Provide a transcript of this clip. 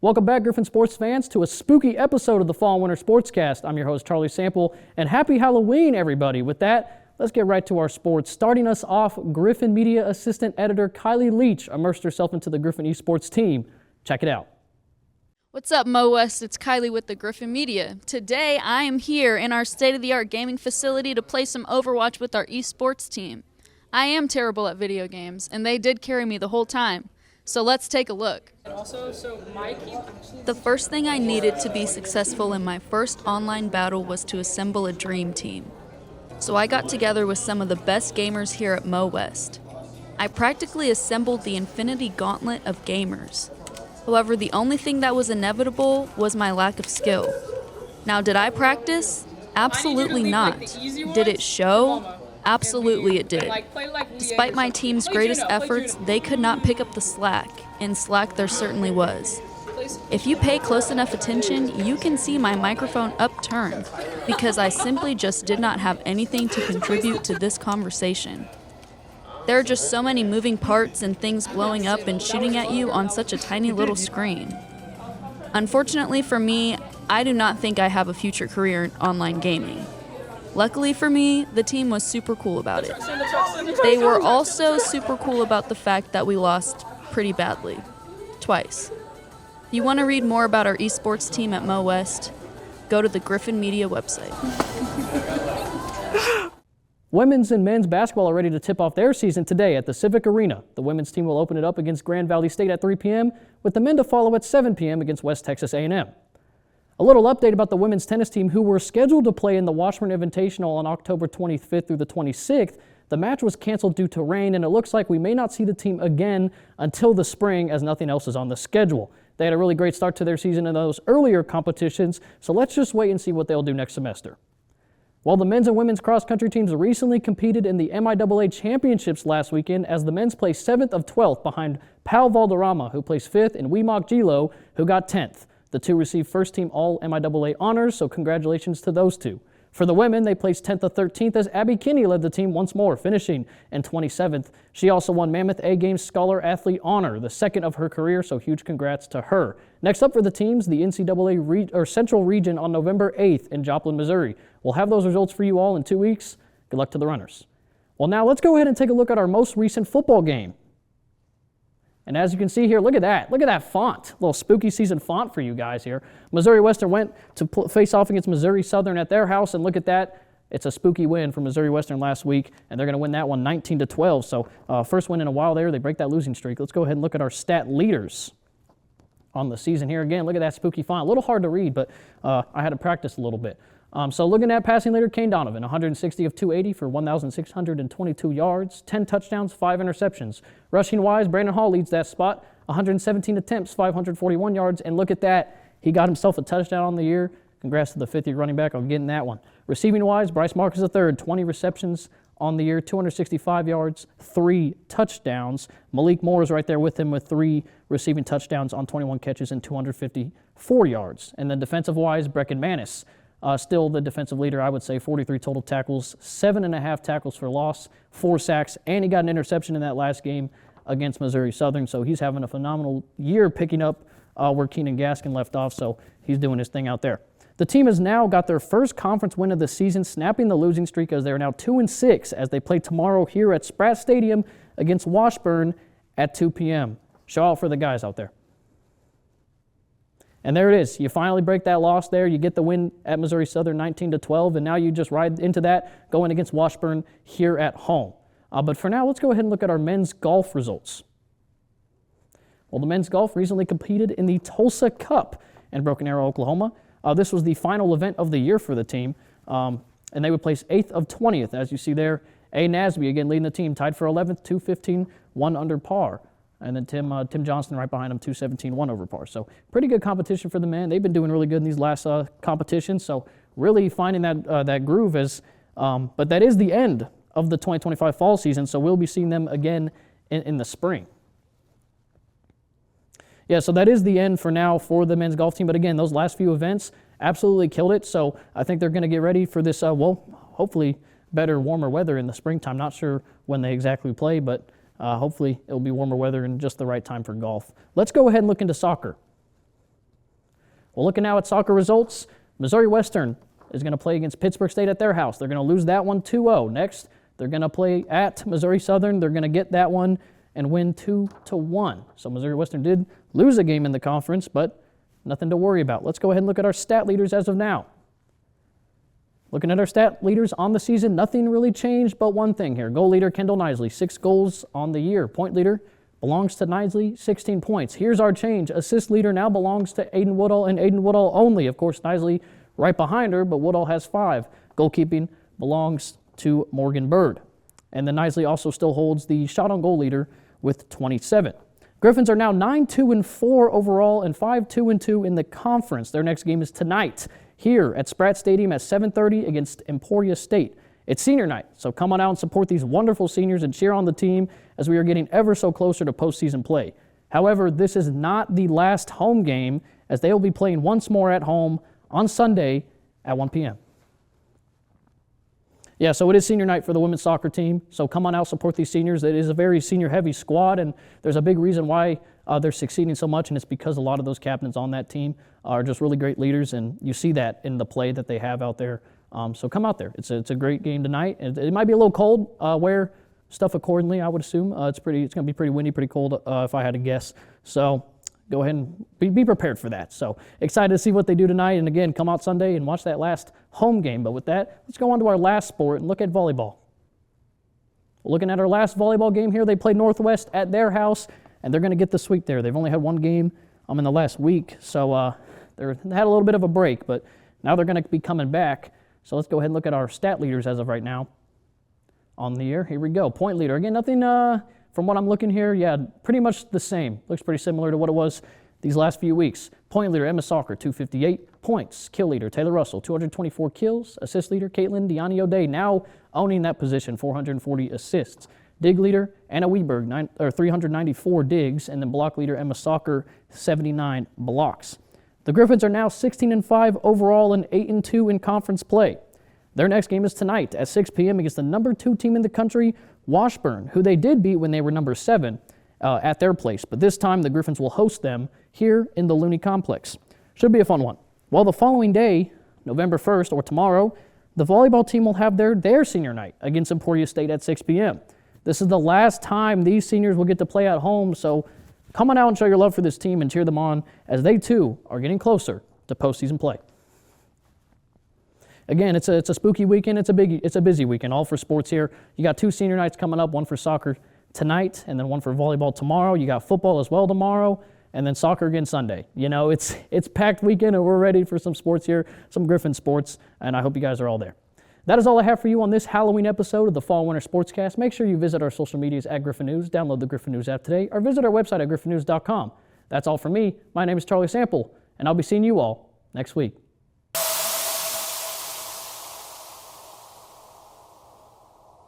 Welcome back, Griffon sports fans, to a spooky episode of the Fall and Winter Sportscast. I'm your host, Charlie Sample, and happy Halloween, everybody. With that, let's get right to our sports. Starting us off, Griffon Media Assistant Editor Kylie Leach immersed herself into the Griffon esports team. Check it out. What's up, Mo West? It's Kylie with the Griffon Media. Today, I am here in our state-of-the-art gaming facility to play some Overwatch with our esports team. I am terrible at video games, and they did carry me the whole time. So let's take a look. The first thing I needed to be successful in my first online battle was to assemble a dream team. So I got together with some of the best gamers here at Mo West. I practically assembled the infinity gauntlet of gamers. However, the only thing that was inevitable was my lack of skill. Now, did I practice? Absolutely not. Did it show? Absolutely it did. Despite my team's greatest efforts, they could not pick up the slack, and slack there certainly was. If you pay close enough attention, you can see my microphone upturned, because I simply just did not have anything to contribute to this conversation. There are just so many moving parts and things blowing up and shooting at you on such a tiny little screen. Unfortunately for me, I do not think I have a future career in online gaming. Luckily for me, the team was super cool about it. They were also super cool about the fact that we lost pretty badly. Twice. If you want to read more about our esports team at Mo West, go to the Griffon Media website. Women's and men's basketball are ready to tip off their season today at the Civic Arena. The women's team will open it up against Grand Valley State at 3 p.m., with the men to follow at 7 p.m. against West Texas A&M. A little update about the women's tennis team, who were scheduled to play in the Washburn Invitational on October 25th through the 26th. The match was canceled due to rain, and it looks like we may not see the team again until the spring, as nothing else is on the schedule. They had a really great start to their season in those earlier competitions, so let's just wait and see what they'll do next semester. While the men's and women's cross-country teams recently competed in the MIAA championships last weekend, as the men's placed 7th of 12th behind Pal Valderrama, who placed 5th, and Weemock Gilo, who got 10th. The two received first-team All-MIAA honors, so congratulations to those two. For the women, they placed 10th to 13th as Abby Kinney led the team once more, finishing in 27th. She also won Mammoth A-Games Scholar Athlete honor, the second of her career, so huge congrats to her. Next up for the teams, the NCAA Central Region on November 8th in Joplin, Missouri. We'll have those results for you all in 2 weeks. Good luck to the runners. Well, now let's go ahead and take a look at our most recent football game. And as you can see here, look at that font, a little spooky season font for you guys here. Missouri Western went to face off against Missouri Southern at their house, and look at that. It's a spooky win for Missouri Western last week, and they're going to win that one 19-12. So first win in a while there. They break that losing streak. Let's go ahead and look at our stat leaders on the season here. Again, look at that spooky font. A little hard to read, but I had to practice a little bit. So looking at passing leader, Kane Donovan, 160 of 280 for 1,622 yards, 10 touchdowns, 5 interceptions. Rushing-wise, Brandon Hall leads that spot, 117 attempts, 541 yards, and look at that. He got himself a touchdown on the year. Congrats to the fifth-year running back on getting that one. Receiving-wise, Bryce Marcus III, 20 receptions on the year, 265 yards, 3 touchdowns. Malik Moore is right there with him with 3 receiving touchdowns on 21 catches and 254 yards. And then defensive-wise, Brecken Manis, still the defensive leader, I would say, 43 total tackles, 7.5 tackles for loss, 4 sacks, and he got an interception in that last game against Missouri Southern, so he's having a phenomenal year picking up where Keenan Gaskin left off, so he's doing his thing out there. The team has now got their first conference win of the season, snapping the losing streak as they are now 2-6 as they play tomorrow here at Spratt Stadium against Washburn at 2 p.m. Show out for the guys out there. And there it is. You finally break that loss there. You get the win at Missouri Southern 19-12, and now you just ride into that going against Washburn here at home. But for now, let's go ahead and look at our men's golf results. Well, the men's golf recently competed in the Tulsa Cup in Broken Arrow, Oklahoma. This was the final event of the year for the team, and they would place 8th of 20th, as you see there. A. Nasby, again, leading the team, tied for 11th, 215, 1 under par. And then Tim Johnston right behind him, 217, 1 over par. So pretty good competition for the men. They've been doing really good in these last competitions, so really finding that groove but that is the end of the 2025 fall season, so we'll be seeing them again in the spring. Yeah, so that is the end for now for the men's golf team. But again, those last few events absolutely killed it. So I think they're going to get ready for this, hopefully better, warmer weather in the springtime. Not sure when they exactly play, but hopefully it'll be warmer weather and just the right time for golf. Let's go ahead and look into soccer. Well, looking now at soccer results, Missouri Western is going to play against Pittsburgh State at their house. They're going to lose that one 2-0. Next, they're going to play at Missouri Southern. They're going to get that one and win 2-1. So Missouri Western did lose a game in the conference, but nothing to worry about. Let's go ahead and look at our stat leaders as of now. Looking at our stat leaders on the season, nothing really changed but one thing here. Goal leader, Kendall Knisley, 6 goals on the year. Point leader belongs to Knisley, 16 points. Here's our change. Assist leader now belongs to Aiden Woodall and Aiden Woodall only. Of course, Knisley right behind her, but Woodall has 5. Goalkeeping belongs to Morgan Bird. And then Knisley also still holds the shot on goal leader with 27. Griffins are now 9-2-4 overall and 5-2-2 in the conference. Their next game is tonight here at Spratt Stadium at 7:30 against Emporia State. It's senior night, so come on out and support these wonderful seniors and cheer on the team as we are getting ever so closer to postseason play. However, this is not the last home game, as they will be playing once more at home on Sunday at 1 p.m. Yeah, so it is senior night for the women's soccer team, so come on out, support these seniors. It is a very senior-heavy squad, and there's a big reason why they're succeeding so much, and it's because a lot of those captains on that team are just really great leaders, and you see that in the play that they have out there. So come out there. It's a great game tonight. It might be a little cold. Wear stuff accordingly, I would assume. It's going to be pretty windy, pretty cold, if I had to guess. So go ahead and be prepared for that. So excited to see what they do tonight. And again, come out Sunday and watch that last home game. But with that, let's go on to our last sport and look at volleyball. Looking at our last volleyball game here, they played Northwest at their house, and they're going to get the sweep there. They've only had one game in the last week, so they had a little bit of a break, but now they're going to be coming back. So let's go ahead and look at our stat leaders as of right now on the year. Here we go. Point leader. Again, nothing from what I'm looking here. Yeah, pretty much the same. Looks pretty similar to what it was these last few weeks. Point leader, Emma Soccer, 258 points. Kill leader, Taylor Russell, 224 kills. Assist leader, Caitlin Deani O'Day, now owning that position, 440 assists. Dig leader, Anna Weberg, 394 digs. And then block leader, Emma Soccer, 79 blocks. The Griffins are now 16-5 overall and 8-2 in conference play. Their next game is tonight at 6 p.m. against the number 2 team in the country, Washburn, who they did beat when they were number 7 at their place. But this time, the Griffins will host them here in the Looney Complex. Should be a fun one. Well, the following day, November 1st, or tomorrow, the volleyball team will have their senior night against Emporia State at 6 p.m. This is the last time these seniors will get to play at home, so come on out and show your love for this team and cheer them on as they, too, are getting closer to postseason play. Again, it's a spooky weekend. It's a busy weekend, all for sports here. You got 2 senior nights coming up, one for soccer tonight and then one for volleyball tomorrow. You got football as well tomorrow, and then soccer again Sunday. You know, it's packed weekend, and we're ready for some sports here, some Griffin sports, and I hope you guys are all there. That is all I have for you on this Halloween episode of the Fall Winter Sportscast. Make sure you visit our social medias at Griffon News, download the Griffon News app today, or visit our website at griffonnews.com. That's all for me. My name is Charlie Sample, and I'll be seeing you all next week.